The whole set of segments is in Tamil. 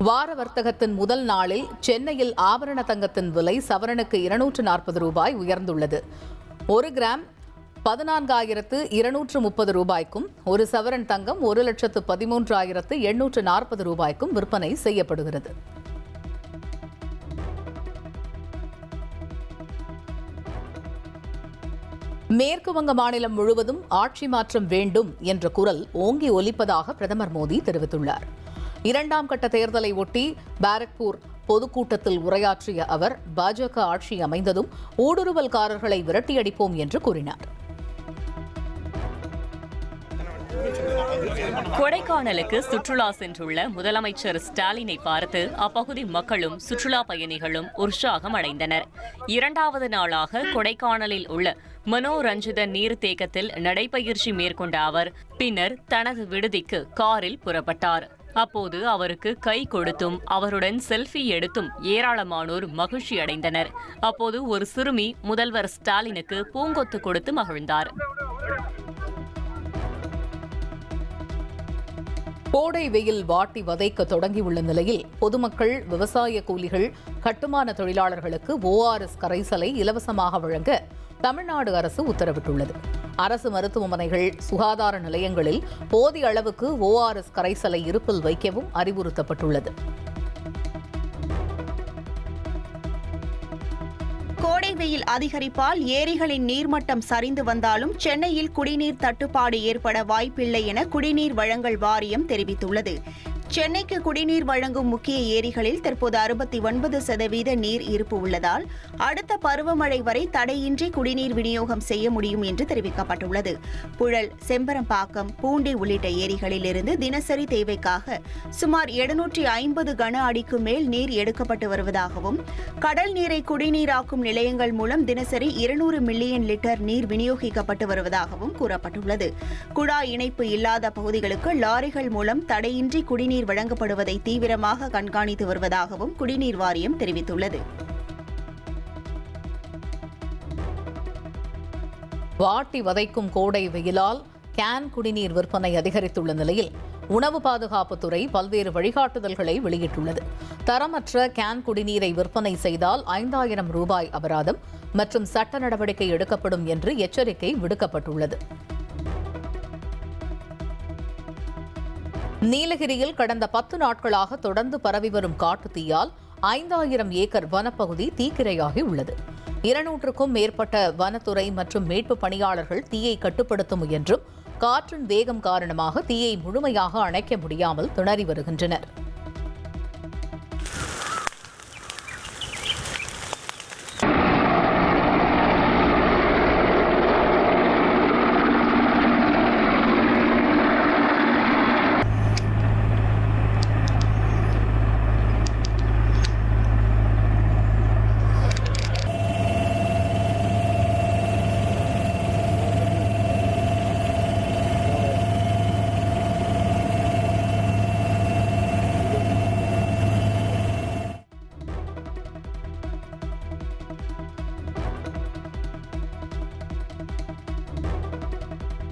வார வர்த்தகத்தின் முதல் நாளில் சென்னையில் ஆபரண தங்கத்தின் விலை சவரனுக்கு 240 ரூபாய் உயர்ந்துள்ளது. 1 கிராம் 14,230 ரூபாய்க்கும், ஒரு சவரன் தங்கம் 1,13,840 ரூபாய்க்கும் விற்பனை செய்யப்படுகிறது. மேற்கு வங்க மாநிலம் முழுவதும் ஆட்சி மாற்றம் வேண்டும் என்ற குரல் ஓங்கி ஒலிப்பதாக பிரதமர் மோடி தெரிவித்துள்ளார். 2ஆம் கட்ட தேர்தலை ஒட்டி பாரக்பூர் பொதுக்கூட்டத்தில் உரையாற்றிய அவர், பாஜக ஆட்சி அமைந்ததும் ஊடுருவல்காரர்களை விரட்டியடிப்போம் என்று கூறினார். கொடைக்கானலுக்கு சுற்றுலா சென்றுள்ள முதலமைச்சர் ஸ்டாலினை பார்த்து அப்பகுதி மக்களும் சுற்றுலா பயணிகளும் உற்சாகம் அடைந்தனர். 2வது நாளாக கொடைக்கானலில் உள்ள மனோரஞ்சித நீர்த்தேக்கத்தில் நடைபயிற்சி மேற்கொண்ட அவர் பின்னர் தனது விடுதிக்கு காரில் புறப்பட்டார். அப்போது அவருக்கு கை கொடுத்தும் அவருடன் செல்ஃபி எடுத்தும் ஏராளமானோர் மகிழ்ச்சி அடைந்தனர். அப்போது ஒரு சிறுமி முதல்வர் ஸ்டாலினுக்கு பூங்கொத்து கொடுத்து மகிழ்ந்தார். கோடை வெயில் வாட்டி வதைக்க தொடங்கியுள்ள நிலையில் பொதுமக்கள், விவசாய கூலிகள், கட்டுமான தொழிலாளர்களுக்கு ORS கரைசலை இலவசமாக வழங்க தமிழ்நாடு அரசு உத்தரவிட்டுள்ளது. அரசு மருத்துவமனைகள், சுகாதார நிலையங்களில் போதிய அளவுக்கு ORS கரைசலை இருப்பில் வைக்கவும் அறிவுறுத்தப்பட்டுள்ளது. கோடை வெயில் அதிகரிப்பால் ஏரிகளின் நீர்மட்டம் சரிந்து வந்தாலும் சென்னையில் குடிநீர் தட்டுப்பாடு ஏற்பட வாய்ப்பில்லை என குடிநீர் வழங்கல் வாரியம் தெரிவித்துள்ளது. சென்னைக்கு குடிநீர் வழங்கும் முக்கிய ஏரிகளில் தற்போது 69% நீர் இருப்பு உள்ளதால் அடுத்த பருவமழை வரை தடையின்றி குடிநீர் விநியோகம் செய்ய முடியும் என்று தெரிவிக்கப்பட்டுள்ளது. புழல், செம்பரம்பாக்கம், பூண்டி உள்ளிட்ட ஏரிகளில் இருந்து தினசரி தேவைக்காக சுமார் 750 கன அடிக்கு மேல் நீர் எடுக்கப்பட்டு வருவதாகவும், கடல் நீரை குடிநீராக்கும் நிலையங்கள் மூலம் தினசரி 200 மில்லியன் லிட்டர் நீர் விநியோகிக்கப்பட்டு வருவதாகவும் கூறப்பட்டுள்ளது. குழாய் இணைப்பு இல்லாத பகுதிகளுக்கு லாரிகள் மூலம் தடையின்றி குடிநீர் வழங்கப்படுவதை தீவிரமாக கண்காணித்து வருவதாகவும் குடிநீர் வாரியம் தெரிவித்துள்ளது. வாட்டி வதைக்கும் கோடை வெயிலால் கேன் குடிநீர் விற்பனை அதிகரித்துள்ள நிலையில் உணவு பாதுகாப்புத்துறை பல்வேறு வழிகாட்டுதல்களை வெளியிட்டுள்ளது. தரமற்ற கேன் குடிநீரை விற்பனை செய்தால் 5,000 ரூபாய் அபராதம் மற்றும் சட்ட நடவடிக்கை எடுக்கப்படும் என்று எச்சரிக்கை விடுக்கப்பட்டுள்ளது. நீலகிரியில் கடந்த 10 நாட்களாக தொடர்ந்து பரவி வரும் காட்டுத்தீயால் 5,000 ஏக்கர் வனப்பகுதி தீக்கிரையாகி உள்ளது. 200க்கும் மேற்பட்ட வனத்துறை மற்றும் மீட்பு பணியாளர்கள் தீயை கட்டுப்படுத்த முயன்றும் காற்றின் வேகம் காரணமாக தீயை முழுமையாக அணைக்க முடியாமல் திணறி வருகின்றனர்.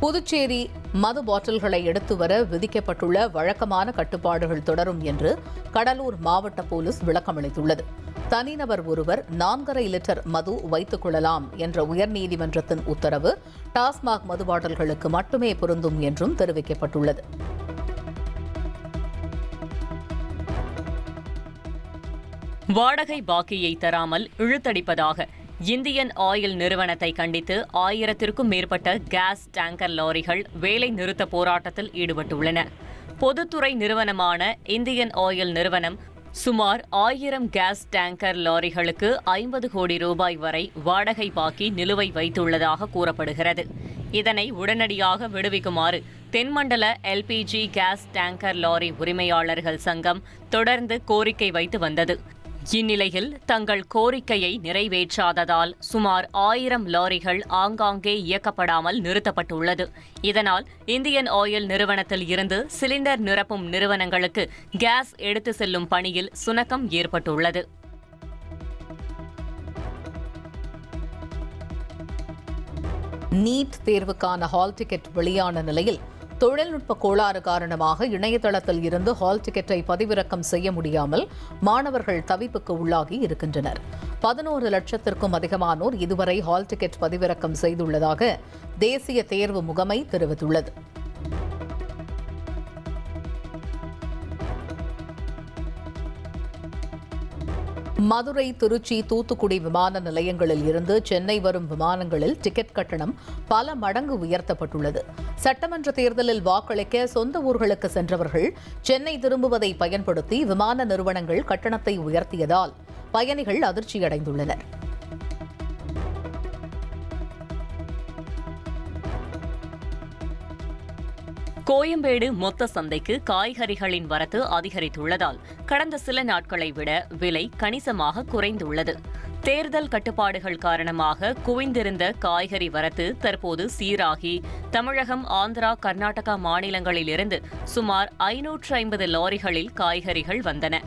புதுச்சேரி மது பாட்டில்களை எடுத்து வர விதிக்கப்பட்டுள்ள வழக்கமான கட்டுப்பாடுகள் தொடரும் என்று கடலூர் மாவட்ட போலீஸ் விளக்கமளித்துள்ளது. தனிநபர் ஒருவர் 4.5 லிட்டர் மது வைத்துக் கொள்ளலாம் என்ற உயர்நீதிமன்றத்தின் உத்தரவு டாஸ்மாக் மது பாட்டில்களுக்கு மட்டுமே பொருந்தும் என்றும் தெரிவிக்கப்பட்டுள்ளது. வாடகை பாக்கியை தராமல் இழுத்தடிப்பதாக இந்தியன் ஆயில் நிறுவனத்தை கண்டித்து 1000க்கும் மேற்பட்ட கேஸ் டேங்கர் லாரிகள் வேலை நிறுத்த போராட்டத்தில் ஈடுபட்டுள்ளன. பொதுத்துறை நிறுவனமான இந்தியன் ஆயில் நிறுவனம் சுமார் 1000 கேஸ் டேங்கர் லாரிகளுக்கு 50 கோடி ரூபாய் வரை வாடகை பாக்கி நிலுவை வைத்துள்ளதாக கூறப்படுகிறது. இதனை உடனடியாக விடுவிக்குமாறு தென்மண்டல LPG கேஸ் டேங்கர் லாரி உரிமையாளர்கள் சங்கம் தொடர்ந்து கோரிக்கை வைத்து வந்தது. இந்நிலையில் தங்கள் கோரிக்கையை நிறைவேற்றாததால் சுமார் 1000 லாரிகள் ஆங்காங்கே இயக்கப்படாமல் நிறுத்தப்பட்டுள்ளது. இதனால் இந்தியன் ஆயில் நிறுவனத்தில் இருந்து சிலிண்டர் நிரப்பும் நிறுவனங்களுக்கு கேஸ் எடுத்து செல்லும் பணியில் சுணக்கம் ஏற்பட்டுள்ளது. நீட் தேர்வுக்கான ஹால் டிக்கெட் வெளியான நிலையில் தொழில்நுட்ப கோளாறு காரணமாக இணையதளத்தில் இருந்து ஹால் டிக்கெட்டை பதிவிறக்கம் செய்ய முடியாமல் மாணவர்கள் தவிப்புக்கு உள்ளாகி இருக்கின்றனர். 11 லட்சத்திற்கும் அதிகமானோர் இதுவரை ஹால் டிக்கெட் பதிவிறக்கம் செய்துள்ளதாக தேசிய தேர்வு முகமை தெரிவித்துள்ளது. மதுரை, திருச்சி, தூத்துக்குடி விமான நிலையங்களில் இருந்து சென்னை வரும் விமானங்களில் டிக்கெட் கட்டணம் பல மடங்கு உயர்த்தப்பட்டுள்ளது. சட்டமன்ற தேர்தலில் வாக்களிக்க சொந்த ஊர்களுக்கு சென்றவர்கள் சென்னை திரும்புவதை பயன்படுத்தி விமான நிறுவனங்கள் கட்டணத்தை உயர்த்தியதால் பயணிகள் அதிர்ச்சியடைந்துள்ளனர். கோயம்பேடு மொத்த சந்தைக்கு காய்கறிகளின் வரத்து அதிகரித்துள்ளதால் கடந்த சில நாட்களை விட விலை கணிசமாக குறைந்துள்ளது. தேர்தல் கட்டுப்பாடுகள் காரணமாக குவிந்திருந்த காய்கறி வரத்து தற்போது சீராகி தமிழகம், ஆந்திரா, கர்நாடகா மாநிலங்களிலிருந்து சுமார் 550 லாரிகளில் காய்கறிகள் வந்தன.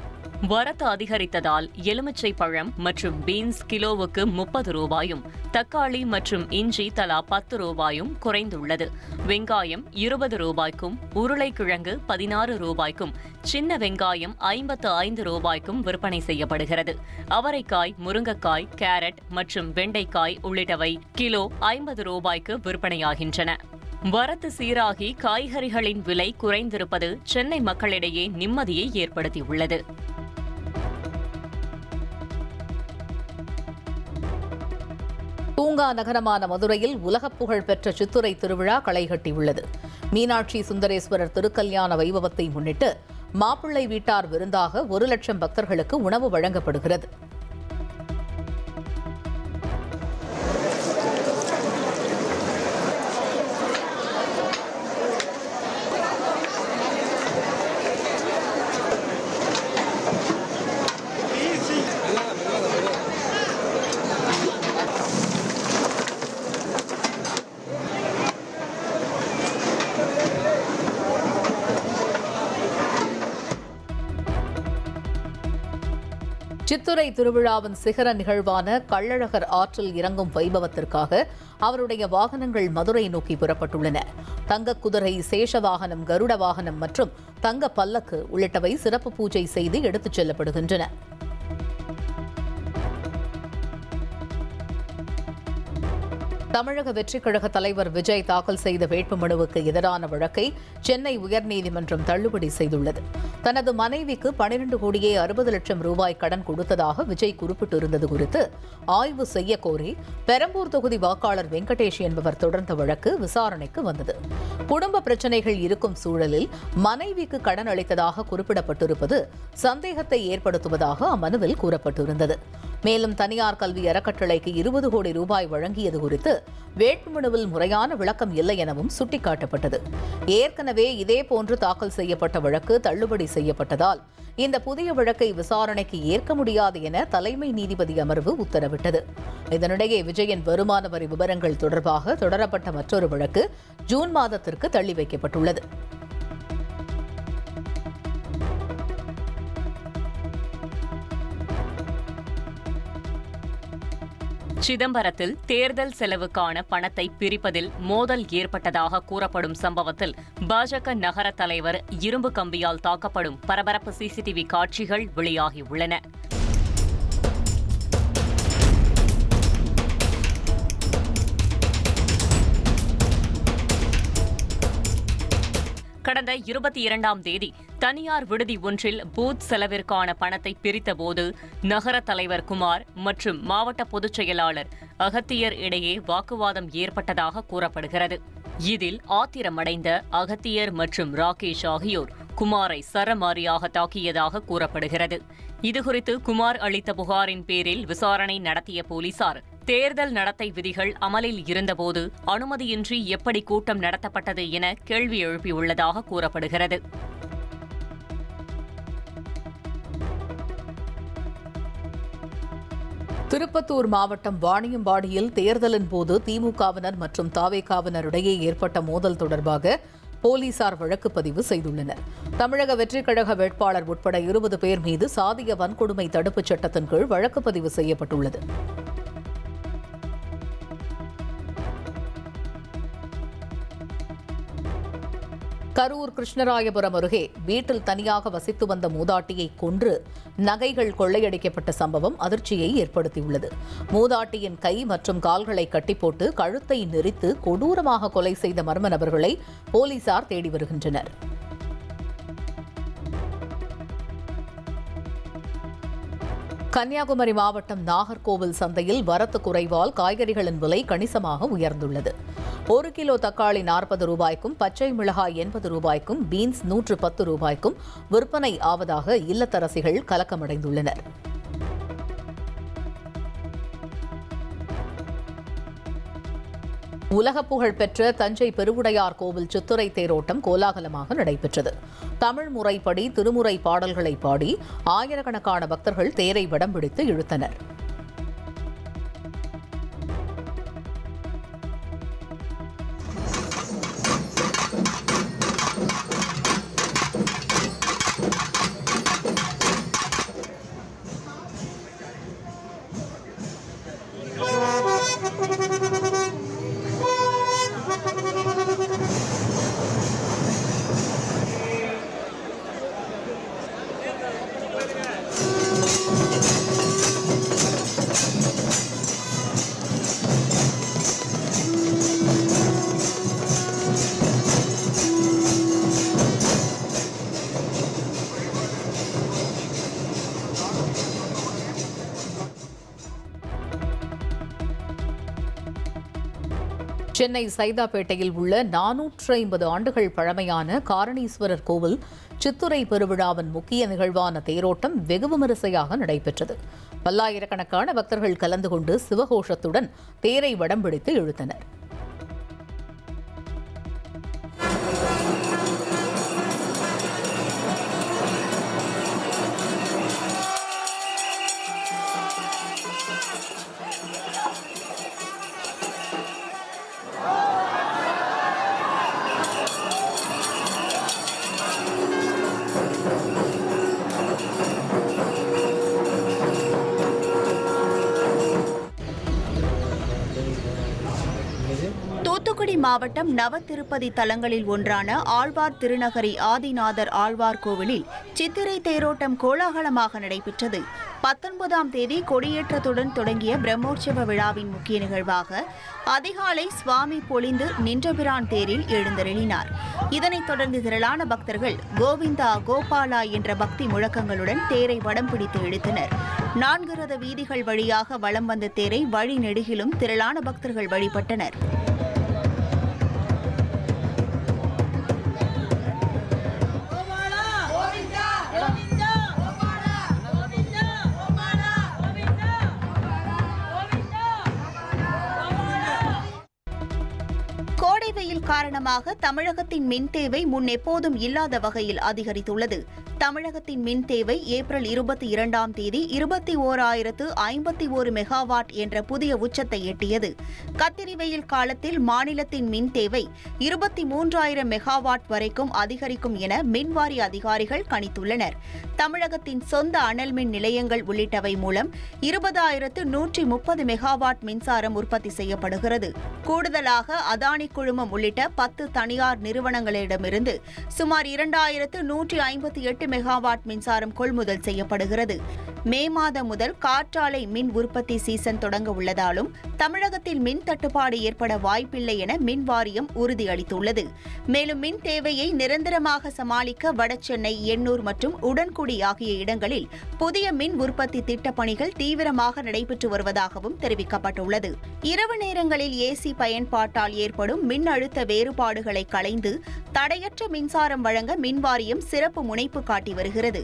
வரத்து அதிகரித்ததால் எலுமிச்சை பழம் மற்றும் பீன்ஸ் கிலோவுக்கு 30 ரூபாயும், தக்காளி மற்றும் இஞ்சி தலா 10 ரூபாயும் குறைந்துள்ளது. வெங்காயம் 20 ரூபாய்க்கும், உருளைக்கிழங்கு 16 ரூபாய்க்கும், சின்ன வெங்காயம் 55 ரூபாய்க்கும் விற்பனை செய்யப்படுகிறது. அவரைக்காய், முருங்கைக்காய், கேரட் மற்றும் வெண்டைக்காய் உள்ளிட்டவை கிலோ 50 ரூபாய்க்கு விற்பனையாகின்றன. வரத்து சீராகி காய்கறிகளின் விலை குறைந்திருப்பது சென்னை மக்களிடையே நிம்மதியை ஏற்படுத்தியுள்ளது. பூங்கா நகரமான மதுரையில் உலகப் புகழ் பெற்ற சித்துரை திருவிழா களைகட்டியுள்ளது. மீனாட்சி சுந்தரேஸ்வரர் திருக்கல்யாண வைபவத்தை முன்னிட்டு மாப்பிள்ளை வீட்டார் விருந்தாக 1 லட்சம் பக்தர்களுக்கு உணவு வழங்கப்படுகிறது. சித்துரை திருவிழாவின் சிகர நிகழ்வான கள்ளழகர் ஆற்றில் இறங்கும் வைபவத்திற்காக அவருடைய வாகனங்கள் மதுரை நோக்கி புறப்பட்டுள்ளன. தங்க குதிரை, சேஷ வாகனம், கருட வாகனம் மற்றும் தங்க பல்லக்கு உள்ளிட்டவை சிறப்பு பூஜை செய்து எடுத்துச் செல்லப்படுகின்றன. தமிழக வெற்றிக் கழக தலைவர் விஜய் தாக்கல் செய்த வேட்புமனுவுக்கு எதிரான வழக்கை சென்னை உயர்நீதிமன்றம் தள்ளுபடி செய்துள்ளது. தனது மனைவிக்கு 12 கோடியே 60 லட்சம் ரூபாய் கடன் கொடுத்ததாக விஜய் குறிப்பிட்டிருந்தது குறித்து ஆய்வு செய்ய கோரி பெரம்பூர் தொகுதி வாக்காளர் வெங்கடேஷ் என்பவர் தொடர்ந்த வழக்கு விசாரணைக்கு வந்தது. குடும்ப பிரச்சினைகள் இருக்கும் சூழலில் மனைவிக்கு கடன் அளித்ததாக குறிப்பிடப்பட்டிருப்பது சந்தேகத்தை ஏற்படுத்துவதாக அம்மனுவில் கூறப்பட்டிருந்தது. மேலும் தனியார் கல்வி அறக்கட்டளைக்கு 20 கோடி ரூபாய் வழங்கியது குறித்து வேட்புமனுவில் முறையான விளக்கம் இல்லை எனவும் சுட்டிக்காட்டப்பட்டது. ஏற்கனவே இதேபோன்று தாக்கல் செய்யப்பட்ட வழக்கு தள்ளுபடி செய்யப்பட்டதால் இந்த புதிய வழக்கை விசாரணைக்கு ஏற்க முடியாது என தலைமை நீதிபதி அமர்வு உத்தரவிட்டது. இதனிடையே விஜயின் வருமான வரி விவரங்கள் தொடர்பாக தொடரப்பட்ட மற்றொரு வழக்கு ஜூன் மாதத்திற்கு தள்ளி வைக்கப்பட்டுள்ளது. சிதம்பரத்தில் தேர்தல் செலவுக்கான பணத்தை பிரிப்பதில் மோதல் ஏற்பட்டதாக கூறப்படும் சம்பவத்தில் பாஜக நகர தலைவர் இரும்பு கம்பியால் தாக்கப்படும் பரபரப்பு சிசிடிவி காட்சிகள் வெளியாகியுள்ளன. கடந்த 22ஆம் தேதி தனியார் விடுதி ஒன்றில் பூத் செலவிற்கான பணத்தை பிரித்தபோது நகர தலைவர் குமார் மற்றும் மாவட்ட பொதுச் செயலாளர் அகத்தியர் இடையே வாக்குவாதம் ஏற்பட்டதாக கூறப்படுகிறது. இதில் ஆத்திரமடைந்த அகத்தியர் மற்றும் ராகேஷ் ஆகியோர் குமாரை சரமாரியாக தாக்கியதாக கூறப்படுகிறது. இதுகுறித்து குமார் அளித்த புகாரின் பேரில் விசாரணை நடத்திய போலீசார் தேர்தல் நடத்தை விதிகள் அமலில் இருந்தபோது அனுமதியின்றி எப்படி கூட்டம் நடத்தப்பட்டது என கேள்வி எழுப்பியுள்ளதாக கூறப்படுகிறது. திருப்பத்தூர் மாவட்டம் வாணியம்பாடியில் தேர்தலின் போது திமுகவினர் மற்றும் தாவேகாவினரிடையே ஏற்பட்ட மோதல் தொடர்பாக போலீசார் வழக்கு பதிவு செய்துள்ளனர். தமிழக வெற்றிக் கழக வேட்பாளர் உட்பட 20 பேர் மீது சாதிய வன்கொடுமை தடுப்புச் சட்டத்தின் கீழ் வழக்கு பதிவு செய்யப்பட்டுள்ளது. கரூர் கிருஷ்ணராயபுரம் அருகே வீட்டில் தனியாக வசித்து வந்த மூதாட்டியை கொன்று நகைகள் கொள்ளையடிக்கப்பட்ட சம்பவம் அதிர்ச்சியை ஏற்படுத்தியுள்ளது. மூதாட்டியின் கை மற்றும் கால்களை கட்டிப்போட்டு கழுத்தை நெரித்து கொடூரமாக கொலை செய்த மர்ம நபர்களை போலீசார் தேடி வருகின்றனர். கன்னியாகுமரி மாவட்டம் நாகர்கோவில் சந்தையில் வரத்து குறைவால் காய்கறிகளின் விலை கணிசமாக உயர்ந்துள்ளது. 1 கிலோ தக்காளி 40 ரூபாய்க்கும், பச்சை மிளகாய் 80 ரூபாய்க்கும், பீன்ஸ் 110 ரூபாய்க்கும் விற்பனை ஆவதாக இல்லத்தரசிகள் கலக்கமடைந்துள்ளனர். உலக புகழ் பெற்ற தஞ்சை பெருவுடையார் கோவில் சித்திரை தேரோட்டம் கோலாகலமாக நடைபெற்றது. தமிழ் முறைப்படி திருமுறை பாடல்களை பாடி ஆயிரக்கணக்கான பக்தர்கள் தேரை வடம் பிடித்து இழுத்தனர். சென்னை சைதாப்பேட்டையில் உள்ள 450 ஆண்டுகள் பழமையான காரணீஸ்வரர் கோவில் சித்திரை பெருவிழாவின் முக்கிய நிகழ்வான தேரோட்டம் வெகு விமரிசையாக நடைபெற்றது. பல்லாயிரக்கணக்கான பக்தர்கள் கலந்து கொண்டு சிவகோஷத்துடன் தேரை வடம் பிடித்து இழுத்தனர். தூத்துக்குடி மாவட்டம் நவ திருப்பதி தலங்களில் ஒன்றான ஆழ்வார் திருநகரி ஆதிநாதர் ஆழ்வார் கோவிலில் சித்திரை தேரோட்டம் கோலாகலமாக நடைபெற்றது. 19ஆம் தேதி கொடியேற்றத்துடன் தொடங்கிய பிரம்மோற்சவ விழாவின் முக்கிய நிகழ்வாக அதிகாலை சுவாமி பொழிந்து நின்றபிரான் தேரில் எழுந்தருளினார். இதனைத் தொடர்ந்து திரளான பக்தர்கள் கோவிந்தா கோபாலா என்ற பக்தி முழக்கங்களுடன் தேரை வடம் பிடித்து இழுத்தனர். 4 ரத வீதிகள் வழியாக வலம் வந்த தேரை வழி நெடுகிலும் திரளான பக்தர்கள் வழிபட்டனர். கோடை வெயில் காரணமாக தமிழகத்தின் மின் தேவை முன் எப்போதும் இல்லாத வகையில் அதிகரித்துள்ளது. தமிழகத்தின் மின் தேவை ஏப்ரல் 22ஆம் தேதி 21,051 மெகாவாட் என்ற புதிய உச்சத்தை எட்டியது. கத்திரி வெயில் காலத்தில் மாநிலத்தின் மின் தேவை 23,000 மெகாவாட் வரைக்கும் அதிகரிக்கும் என மின்வாரிய அதிகாரிகள் கணித்துள்ளனர். தமிழகத்தின் சொந்த அனல் மின் நிலையங்கள் உள்ளிட்டவை மூலம் 20,130 மெகாவாட் மின்சாரம் உற்பத்தி செய்யப்படுகிறது. கூடுதலாக அதானி குழுமம் உள்ளிட்ட 10 தனியார் நிறுவனங்களிடமிருந்து சுமார் 2,158 மெகாவாட் மின்சாரம் கொள்முதல் செய்யப்படுகிறது. மே மாதம் முதல் காற்றாலை மின் உற்பத்தி சீசன் தொடங்க உள்ளதாலும் தமிழகத்தில் மின் தட்டுப்பாடு ஏற்பட வாய்ப்பில்லை என மின் வாரியம் உறுதியளித்துள்ளது. மேலும் மின் தேவையை நிரந்தரமாக சமாளிக்க வடசென்னை, எண்ணூர் மற்றும் உடன்குடி ஆகிய இடங்களில் புதிய மின் உற்பத்தி திட்டப் பணிகள் தீவிரமாக நடைபெற்று வருவதாகவும் தெரிவிக்கப்பட்டுள்ளது. இரவு நேரங்களில் ஏசி பயன்பாட்டால் ஏற்படும் மின் அழுத்த வேறுபாடுகளை களைந்து தடையற்ற மின்சாரம் வழங்க மின் வாரியம் சிறப்பு முனைப்பு காட்டி வருகிறது.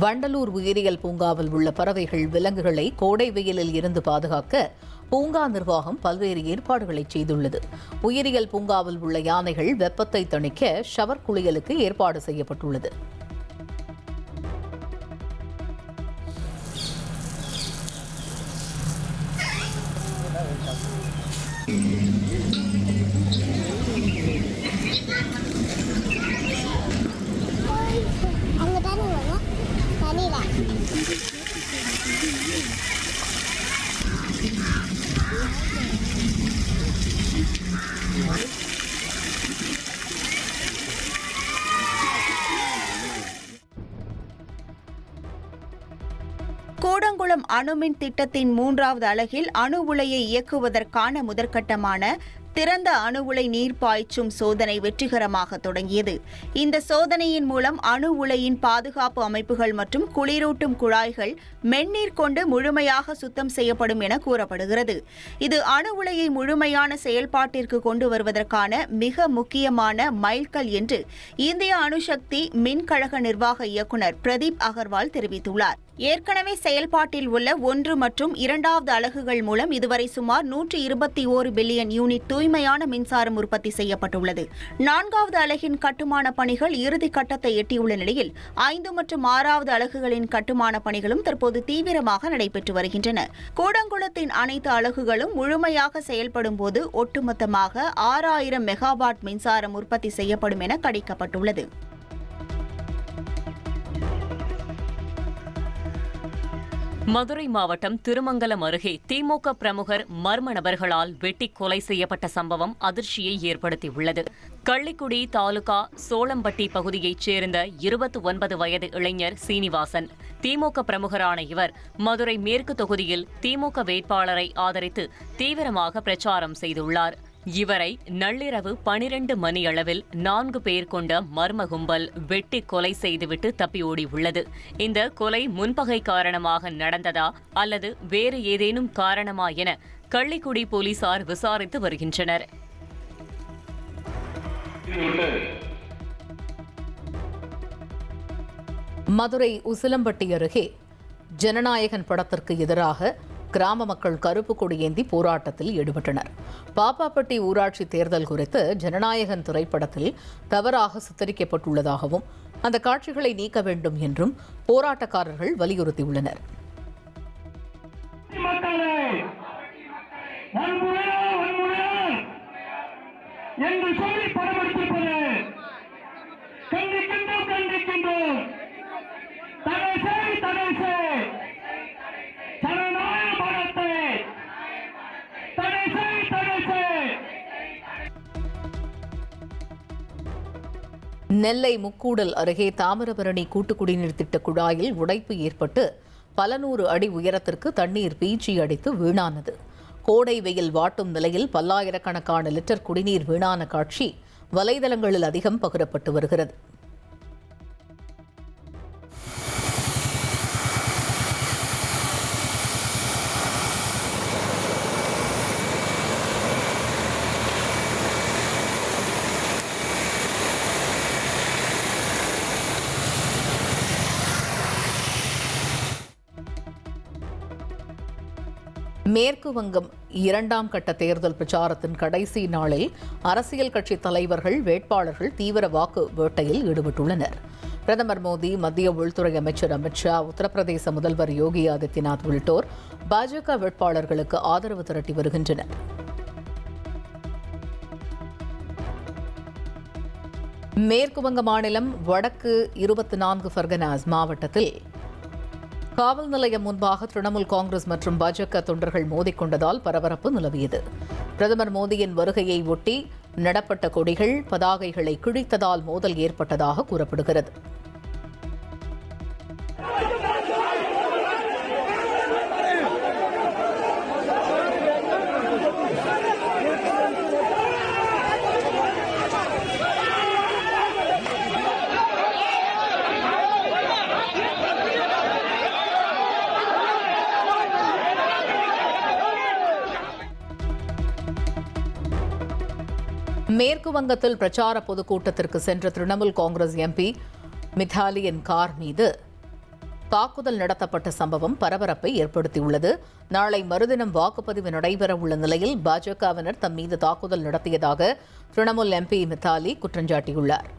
வண்டலூர் உயிரியல் பூங்காவில் உள்ள பறவைகள், விலங்குகளை கோடை வெயிலில் இருந்து பாதுகாக்க பூங்கா நிர்வாகம் பல்வேறு ஏற்பாடுகளை செய்துள்ளது. உயிரியல் பூங்காவில் உள்ள யானைகள் வெப்பத்தை தணிக்க ஷவர் குளியலுக்கு ஏற்பாடு செய்யப்பட்டுள்ளது. குடங்குளம் அணுமின் திட்டத்தின் 3வது அலகில் அணு உலையை இயக்குவதற்கான முதற்கட்டமான திறந்த அணு உலை நீர் பாய்ச்சும் சோதனை வெற்றிகரமாக தொடங்கியது. இந்த சோதனையின் மூலம் அணு உலையின் பாதுகாப்பு அமைப்புகள் மற்றும் குளிரூட்டும் குழாய்கள் மென்னீர் கொண்டு முழுமையாக சுத்தம் செய்யப்படும் என கூறப்படுகிறது. இது அணு உலையை முழுமையான செயல்பாட்டிற்கு கொண்டு வருவதற்கான மிக முக்கியமான மைல்கல் என்று இந்திய அணுசக்தி மின்கழக நிர்வாக இயக்குநர் பிரதீப் அகர்வால் தெரிவித்துள்ளார். ஏற்கனவே செயல்பாட்டில் உள்ள 1 மற்றும் 2வது அலகுகள் மூலம் இதுவரை சுமார் 121 பில்லியன் யூனிட் தூய்மையான மின்சாரம் உற்பத்தி செய்யப்பட்டுள்ளது. 4வது அலகின் கட்டுமான பணிகள் இறுதி கட்டத்தை எட்டியுள்ள நிலையில் 5 மற்றும் 6வது அலகுகளின் கட்டுமான பணிகளும் தற்போது தீவிரமாக நடைபெற்று வருகின்றன. கூடங்குளத்தின் அனைத்து அலகுகளும் முழுமையாக செயல்படும் போது ஒட்டுமொத்தமாக 6000 மெகாவாட் மின்சாரம் உற்பத்தி செய்யப்படும் என கணிக்கப்பட்டுள்ளது. மதுரை மாவட்டம் திருமங்கலம் அருகே திமுக பிரமுகர் மர்ம நபர்களால் வெட்டி கொலை செய்யப்பட்ட சம்பவம் அதிர்ச்சியை ஏற்படுத்தியுள்ளது. கள்ளிக்குடி தாலுகா சோளம்பட்டி பகுதியைச் சேர்ந்த 29 வயது இளைஞர் சீனிவாசன். திமுக பிரமுகரான இவர் மதுரை மேற்கு தொகுதியில் திமுக வேட்பாளரை ஆதரித்து தீவிரமாக பிரச்சாரம் செய்துள்ளார். இவரை நள்ளிரவு 12 மணியளவில் 4 பேர் கொண்ட மர்ம கும்பல் வெட்டி கொலை செய்துவிட்டு தப்பியோடியுள்ளது. இந்த கொலை முன்பகை காரணமாக நடந்ததா அல்லது வேறு ஏதேனும் காரணமா என கள்ளிக்குடி போலீசார் விசாரித்து வருகின்றனர். மதுரை உசிலம்பட்டி அருகே ஜனநாயகன் படத்திற்கு எதிராக கிராம மக்கள் கருப்பு கொடி ஏந்தி போராட்டத்தில் ஈடுபட்டனர். பாப்பாப்பட்டி ஊராட்சி தேர்தல் குறித்து ஜனநாயகன் திரைப்படத்தில் தவறாக சித்தரிக்கப்பட்டுள்ளதாகவும் அந்த காட்சிகளை நீக்க வேண்டும் என்றும் போராட்டக்காரர்கள் வலியுறுத்தியுள்ளனர். நெல்லை முக்கூடல் அருகே தாமிரபரணி கூட்டுக்குடிநீர் திட்ட குழாயில் உடைப்பு ஏற்பட்டு பல 100 அடி உயரத்திற்கு தண்ணீர் பீச்சி அடித்து வீணானது. கோடை வெயில் வாட்டும் நிலையில் பல்லாயிரக்கணக்கான லிட்டர் குடிநீர் வீணான காட்சி வலைதளங்களில் அதிகம் பகிரப்பட்டு வருகிறது. மேற்கு வங்கம் 2ஆம் கட்ட தேர்தல் பிரச்சாரத்தின் கடைசி நாளில் அரசியல் கட்சி தலைவர்கள் வேட்பாளர்கள் தீவிர வாக்கு வேட்டையில் ஈடுபட்டுள்ளனர். பிரதமர் மோடி, மத்திய உள்துறை அமைச்சர் அமித் ஷா, உத்தரப்பிரதேச முதல்வர் யோகி ஆதித்யநாத் உள்ளிட்டோர் பாஜக வேட்பாளர்களுக்கு ஆதரவு திரட்டி வருகின்றனர். மேற்கு வங்க மாநிலம் வடக்கு 24 ஃபர்கனாஸ் மாவட்டத்தில் காவல் நிலையம் முன்பாக திரிணாமுல் காங்கிரஸ் மற்றும் பாஜக தொண்டர்கள் மோதிக்கொண்டதால் பரபரப்பு நிலவியது. பிரதமர் மோடியின் வருகையை ஒட்டி நடப்பட்ட கொடிகள், பதாகைகளை கிழித்ததால் மோதல் ஏற்பட்டதாக கூறப்படுகிறது. மேற்கு வங்கத்தில் பிரச்சார பொதுக்கூட்டத்திற்கு சென்ற திரிணாமுல் காங்கிரஸ் எம்பி மித்தாலியின் கார் மீது தாக்குதல் நடத்தப்பட்ட சம்பவம் பரபரப்பை ஏற்படுத்தியுள்ளது. நாளை மறுதினம் வாக்குப்பதிவு நடைபெறவுள்ள நிலையில் பாஜகவினர் தம் மீது தாக்குதல் நடத்தியதாக திரிணாமுல் எம்பி மித்தாலி குற்றம் சாட்டியுள்ளார்.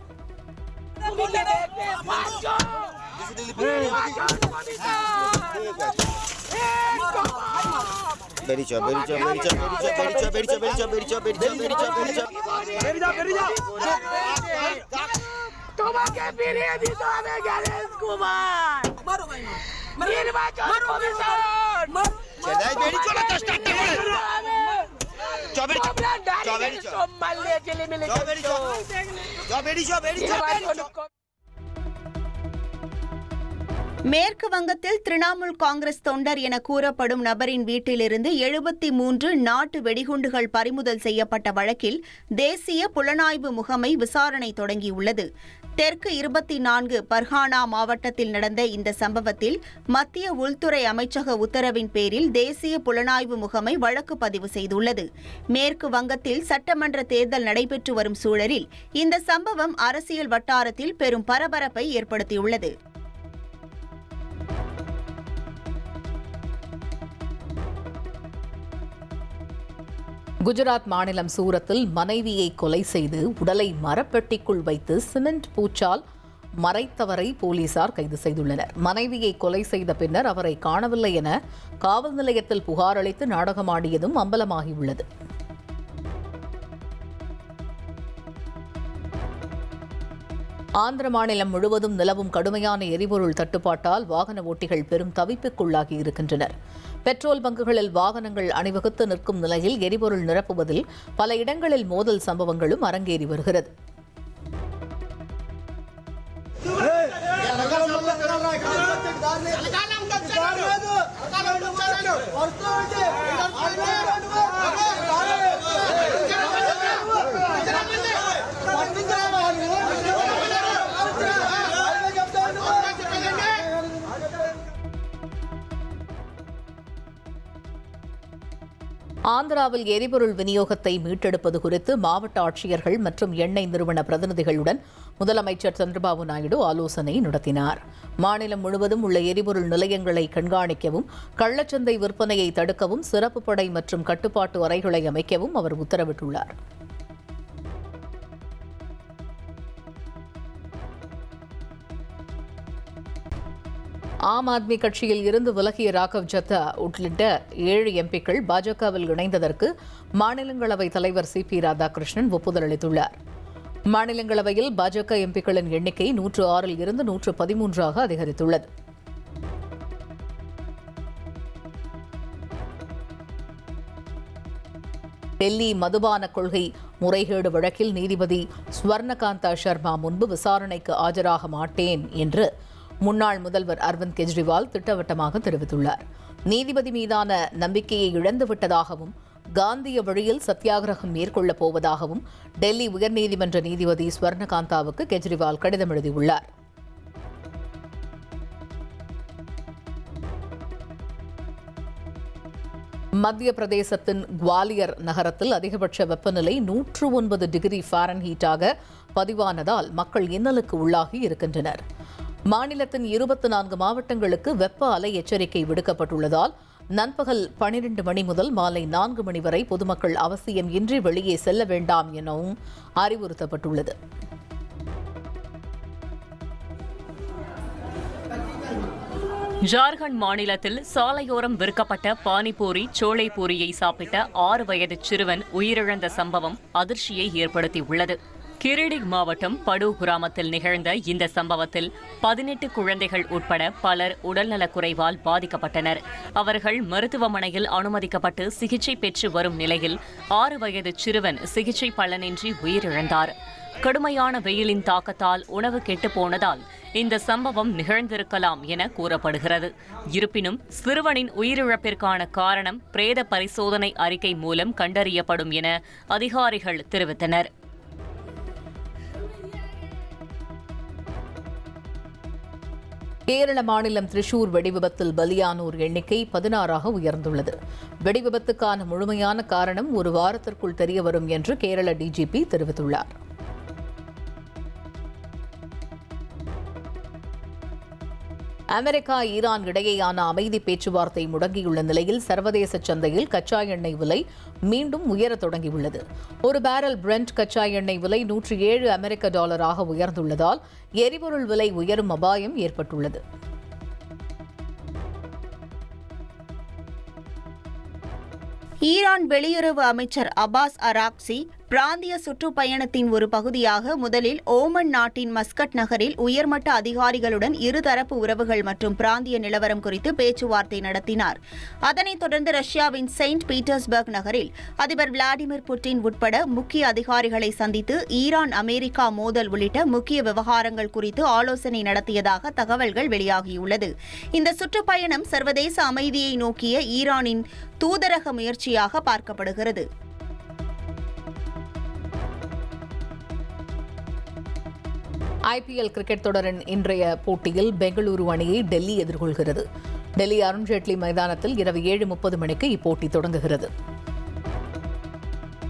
மேற்கு வங்கத்தில் திரிணாமுல் காங்கிரஸ் தொண்டர் என கூறப்படும் நபரின் வீட்டிலிருந்து 73 நாட்டு வெடிகுண்டுகள் பறிமுதல் செய்யப்பட்ட வழக்கில் தேசிய புலனாய்வு முகமை விசாரணை தொடங்கியுள்ளது. தெற்கு 24 பர்ஹானா மாவட்டத்தில் நடந்த இந்த சம்பவத்தில் மத்திய உள்துறை அமைச்சக உத்தரவின் பேரில் தேசிய புலனாய்வு முகமை வழக்கு பதிவு செய்துள்ளது. மேற்கு வங்கத்தில் சட்டமன்ற தேர்தல் நடைபெற்று வரும் சூழலில் இந்த சம்பவம் அரசியல் வட்டாரத்தில் பெரும் பரபரப்பை ஏற்படுத்தியுள்ளது. குஜராத் மாநிலம் சூரத்தில் மனைவியை கொலை செய்து உடலை மரப்பெட்டிக்குள் வைத்து சிமெண்ட் பூச்சால் மறைத்தவரை போலீசார் கைது செய்துள்ளனர். மனைவியை கொலை செய்த பின்னர் அவரை காணவில்லை என காவல் நிலையத்தில் புகார் அளித்து நாடகமாடியதும் அம்பலமாகியுள்ளது. ஆந்திர மாநிலம் முழுவதும் நிலவும் கடுமையான எரிபொருள் தட்டுப்பாட்டால் வாகன ஓட்டிகள் பெரும் தவிப்புக்குள்ளாகி இருக்கின்றனர். பெட்ரோல் பங்குகளில் வாகனங்கள் அணிவகுத்து நிற்கும் நிலையில் எரிபொருள் நிரப்புவதில் பல இடங்களில் மோதல் சம்பவங்களும் அரங்கேறி வருகிறது. ஆந்திராவில் எரிபொருள் விநியோகத்தை மீட்டெடுப்பது குறித்து மாவட்ட ஆட்சியர்கள் மற்றும் எண்ணெய் நிறுவன பிரதிநிதிகளுடன் முதலமைச்சர் சந்திரபாபு நாயுடு ஆலோசனை நடத்தினார். மாநிலம் முழுவதும் உள்ள எரிபொருள் நிலையங்களை கண்காணிக்கவும், கள்ளச்சந்தை விற்பனையை தடுக்கவும் சிறப்பு படை மற்றும் கட்டுப்பாட்டு அறைகளை அமைக்கவும் அவர் உத்தரவிட்டுள்ளார். ஆம் ஆத்மி கட்சியில் இருந்து விலகிய ராகவ் ஜத்தா உள்ளிட்ட 7 எம்பிக்கள் பாஜகவில் இணைந்ததற்கு மாநிலங்களவைத் தலைவர் CP ராதாகிருஷ்ணன் ஒப்புதல் அளித்துள்ளார். மாநிலங்களவையில் பாஜக எம்பிக்களின் எண்ணிக்கை 106 இருந்து 113 அதிகரித்துள்ளது. டெல்லி மதுபான கொள்கை முறைகேடு வழக்கில் நீதிபதி ஸ்வர்ணகாந்தா சர்மா முன்பு விசாரணைக்கு ஆஜராக மாட்டேன் என்று முன்னாள் முதல்வர் அரவிந்த் கெஜ்ரிவால் திட்டவட்டமாக தெரிவித்துள்ளார். நீதிபதி மீதான நம்பிக்கையை இழந்துவிட்டதாகவும், காந்திய வழியில் சத்தியாகிரகம் மேற்கொள்ளப் போவதாகவும் டெல்லி உயர்நீதிமன்ற நீதிபதி ஸ்வர்ணகாந்தாவுக்கு கெஜ்ரிவால் கடிதம் எழுதியுள்ளார். மத்திய பிரதேசத்தின் குவாலியர் நகரத்தில் அதிகபட்ச வெப்பநிலை 109 டிகிரி ஃபாரன்ஹீட்டாக பதிவானதால் மக்கள் இன்னலுக்கு உள்ளாகி இருக்கின்றனர். மாநிலத்தின் 24 மாவட்டங்களுக்கு வெப்ப அலை எச்சரிக்கை விடுக்கப்பட்டுள்ளதால் நண்பகல் 12 மணி முதல் மாலை 4 மணி வரை பொதுமக்கள் அவசியம் இன்றி வெளியே செல்ல வேண்டாம் எனவும் அறிவுறுத்தப்பட்டுள்ளது. ஜார்க்கண்ட் மாநிலத்தில் சாலையோரம் விற்கப்பட்ட பானிபூரி, சோளை பூரியை சாப்பிட்ட 6 வயது சிறுவன் உயிரிழந்த சம்பவம் அதிர்ச்சியை ஏற்படுத்தியுள்ளது. கிரிடி மாவட்டம் படு கிராமத்தில் நிகழ்ந்த இந்த சம்பவத்தில் 18 குழந்தைகள் உட்பட பலர் உடல்நலக்குறைவால் பாதிக்கப்பட்டனர். அவர்கள் மருத்துவமனையில் அனுமதிக்கப்பட்டு சிகிச்சை பெற்று வரும் நிலையில் 6 வயது சிறுவன் சிகிச்சை பலனின்றி உயிரிழந்தார். கடுமையான வெயிலின் தாக்கத்தால் உணவு கெட்டுப்போனதால் இந்த சம்பவம் நிகழ்ந்திருக்கலாம் என கூறப்படுகிறது. இருப்பினும் சிறுவனின் உயிரிழப்பிற்கான காரணம் பிரேத பரிசோதனை அறிக்கை மூலம் கண்டறியப்படும் என அதிகாரிகள் தெரிவித்தனர். கேரள மாநிலம் திரிசூர் வெடிவிபத்தில் பலியானோர் எண்ணிக்கை 16 உயர்ந்துள்ளது. வெடிவிபத்துக்கான முழுமையான காரணம் ஒரு வாரத்திற்குள் தெரியவரும் என்று கேரள DGP தெரிவித்துள்ளார். அமெரிக்கா ஈரான் இடையேயான அமைதி பேச்சுவார்த்தை முடங்கியுள்ள நிலையில் சர்வதேச சந்தையில் கச்சா எண்ணெய் விலை மீண்டும் உயரத் தொடங்கியுள்ளது. ஒரு பேரல் பிரெண்ட் கச்சா எண்ணெய் விலை $107 அமெரிக்க உயர்ந்துள்ளதால் எரிபொருள் விலை உயரும் அபாயம் ஏற்பட்டுள்ளது. ஈரான் வெளியுறவு அமைச்சர் அப்பாஸ் அராக்சி பிராந்திய சுற்றுப்பயணத்தின் ஒரு பகுதியாக முதலில் ஓமன் நாட்டின் மஸ்கட் நகரில் உயர்மட்ட அதிகாரிகளுடன் இருதரப்பு உறவுகள் மற்றும் பிராந்திய நிலவரம் குறித்து பேச்சுவார்த்தை நடத்தினார். அதனைத் தொடர்ந்து ரஷ்யாவின் செயின்ட் பீட்டர்ஸ்பர்க் நகரில் அதிபர் விளாடிமிர் புட்டின் உட்பட முக்கிய அதிகாரிகளை சந்தித்து ஈரான் அமெரிக்கா மோதல் உள்ளிட்ட முக்கிய விவகாரங்கள் குறித்து ஆலோசனை நடத்தியதாக தகவல்கள் வெளியாகியுள்ளது. இந்த சுற்றுப்பயணம் சர்வதேச அமைதியை நோக்கிய ஈரானின் தூதரக முயற்சியாக பார்க்கப்படுகிறது. IPL கிரிக்கெட் தொடரின் இன்றைய போட்டியில் பெங்களூரு அணியை டெல்லி எதிர்கொள்கிறது. டெல்லி அருண்ஜேட்லி மைதானத்தில் இரவு 7:30 மணிக்கு இப்போட்டி தொடங்குகிறது.